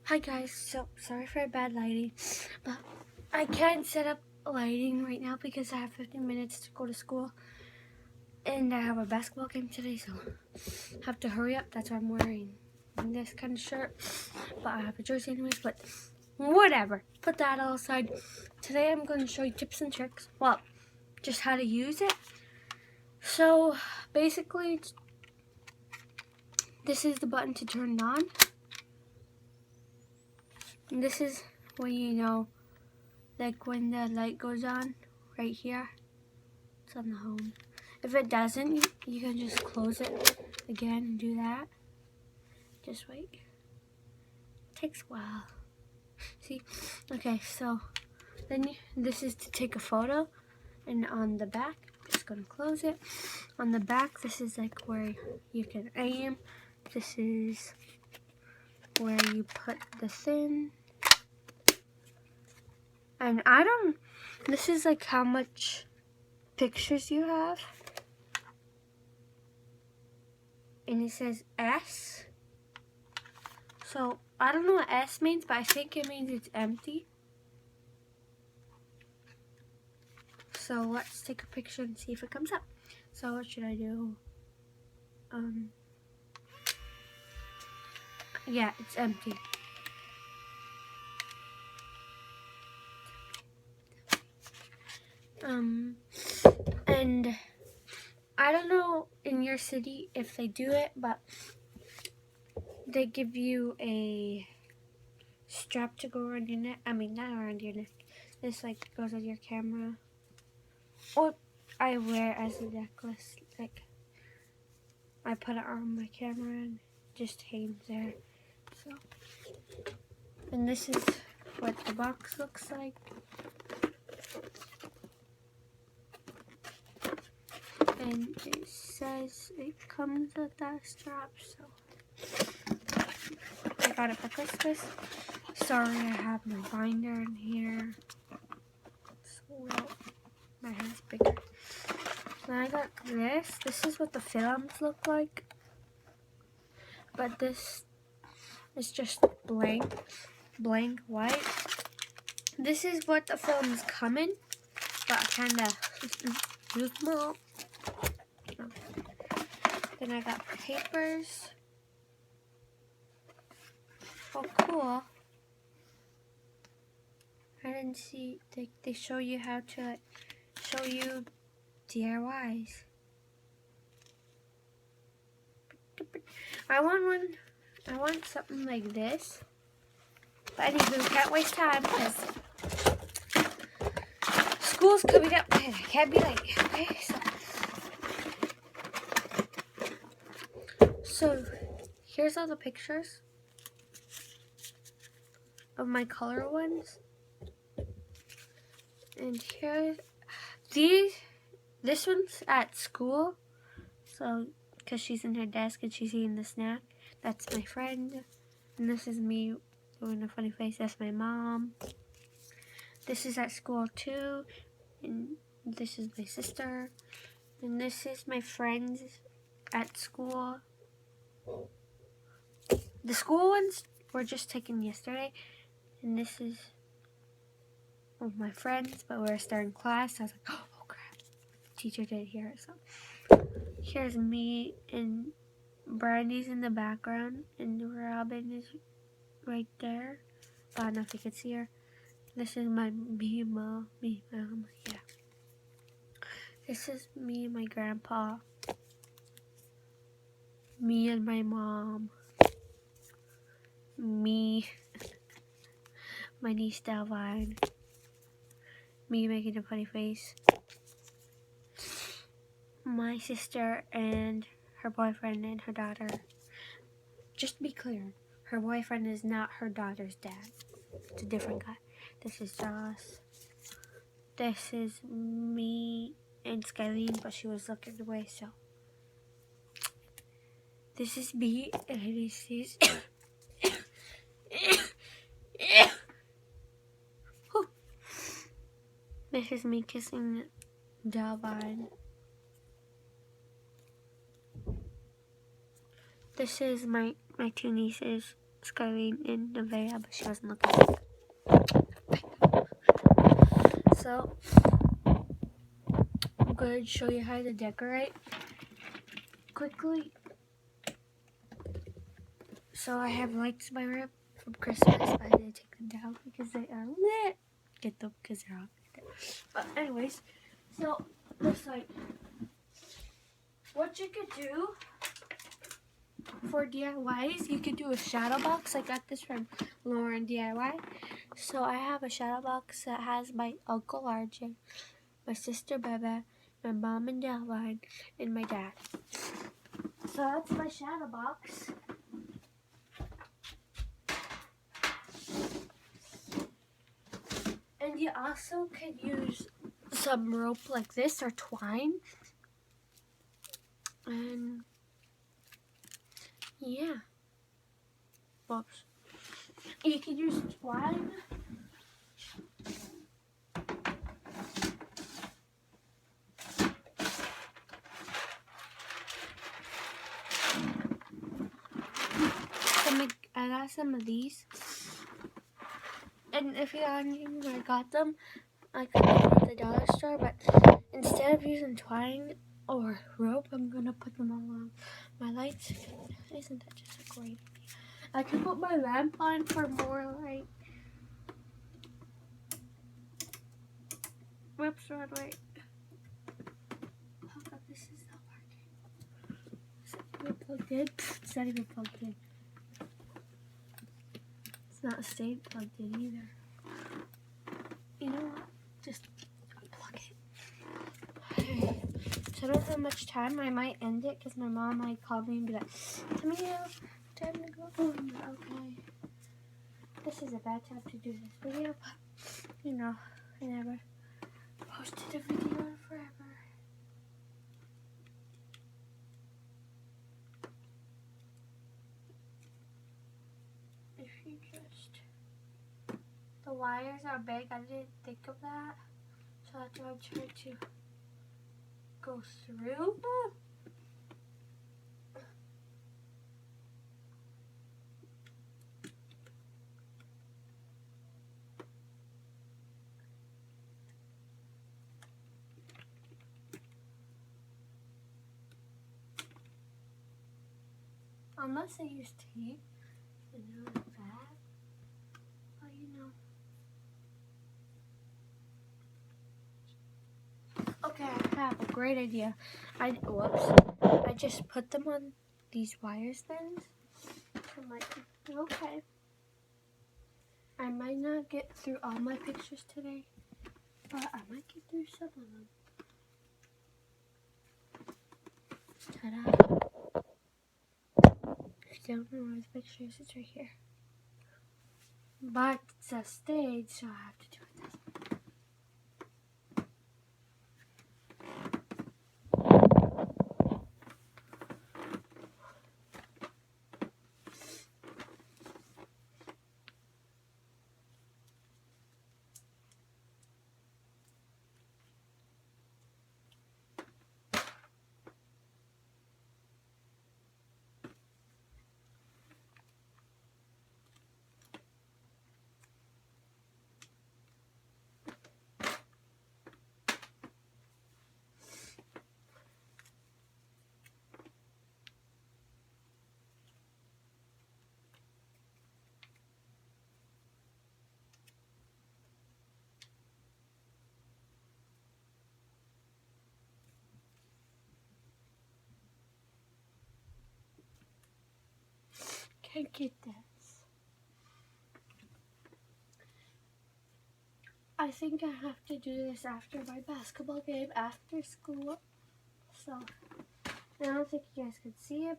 Hi guys, so sorry for bad lighting, but I can't set up lighting right now because I have 15 minutes to go to school and I have a basketball game today, so I have to hurry up. That's why I'm wearing this kind of shirt, but I have a jersey anyways, but whatever. Put that all aside. Today I'm going to show you tips and tricks, well, just how to use it. So basically, this is the button to turn it on. And this is when you know, like when the light goes on right here. It's on the home. If it doesn't, you can just close it again and do that. Just wait. It takes a while. See? Okay, so then this is to take a photo, and on the back, just gonna close it. On the back, this is like where you can aim. This is where you put this in. And this is like how much pictures you have. And it says S. So I don't know what S means, but I think it means it's empty. So let's take a picture and see if it comes up. So what should I do? Yeah, it's empty. And I don't know in your city if they do it, but they give you a strap to go around your neck. I mean, not around your neck. This like goes on your camera. Or I wear it as a necklace. Like I put it on my camera and just hangs there. So, and this is what the box looks like. And it says it comes with that strap, so I got it for Christmas. Sorry, I have my binder in here. So my hand's bigger. Then I got this. This is what the films look like. But this is just blank white. This is what the films come in, but I kinda use them all. Then I got papers. Oh, cool. I didn't see, they show you how to, show you DIYs. I want something like this. But anywho, can't waste time because school's coming up and I can't be late. Okay, so here's all the pictures of my color ones. And here's this one's at school. So, because she's in her desk and she's eating the snack. That's my friend. And this is me doing a funny face. That's my mom. This is at school too. And this is my sister. And this is my friends at school. The school ones were just taken yesterday. And this is of my friends, but we're starting class. So I was like, oh crap. The teacher did hear it. So here's me, and Brandy's in the background, and Robin is right there. I don't know if you can see her. This is me and mom, yeah. This is me and my grandpa. Me and my mom. Me. My niece Delvine. Me making a funny face. My sister and her boyfriend and her daughter. Just to be clear, her boyfriend is not her daughter's dad. It's a different guy. This is Joss. This is me and Skyline, but she was looking away, so. This is me, and this is... This is me kissing Delvine. This is my two nieces, Skyline in Nevaeh, but she wasn't looking. So I'm going to show you how to decorate quickly. So I have lights in my room from Christmas, but I didn't take them down because they are lit. Get them because they're on. But anyways, so this light. What you could do for DIYs, you could do a shadow box. I got this from Lauren DIY. So I have a shadow box that has my Uncle RJ, my sister Bebe, my mom and Deline, and my dad. So that's my shadow box. And you also could use some rope like this or twine. And yeah. Whoops. You could use twine. I got some of these. And if you're wondering where I got them, I got them at the dollar store, but instead of using twine or rope, I'm going to put them along my lights. Isn't that just a great idea? I can put my lamp on for more light. Whoops, wrong way. Oh god, this is not working. Is it even plugged in? It's not even plugged in. It's not staying plugged in either. You know what? Just unplug it. So I don't have much time. I might end it because my mom might call me and be like, Camille, time to go home. Okay. This is a bad time to do this video, but you know, I never posted a video in forever. If you just, the wires are big. I didn't think of that, so that's why I tried to go through. Unless I use tape, you know, like that. Well, you know. Okay, I have a great idea. I just put them on these wires things. I'm like, okay. I might not get through all my pictures today, but I might get through some of them. Ta-da. If you don't know where the picture is, it's right here. But it's a stage, so I have to do it this way. Can't get this. I think I have to do this after my basketball game after school. So I don't think you guys can see it,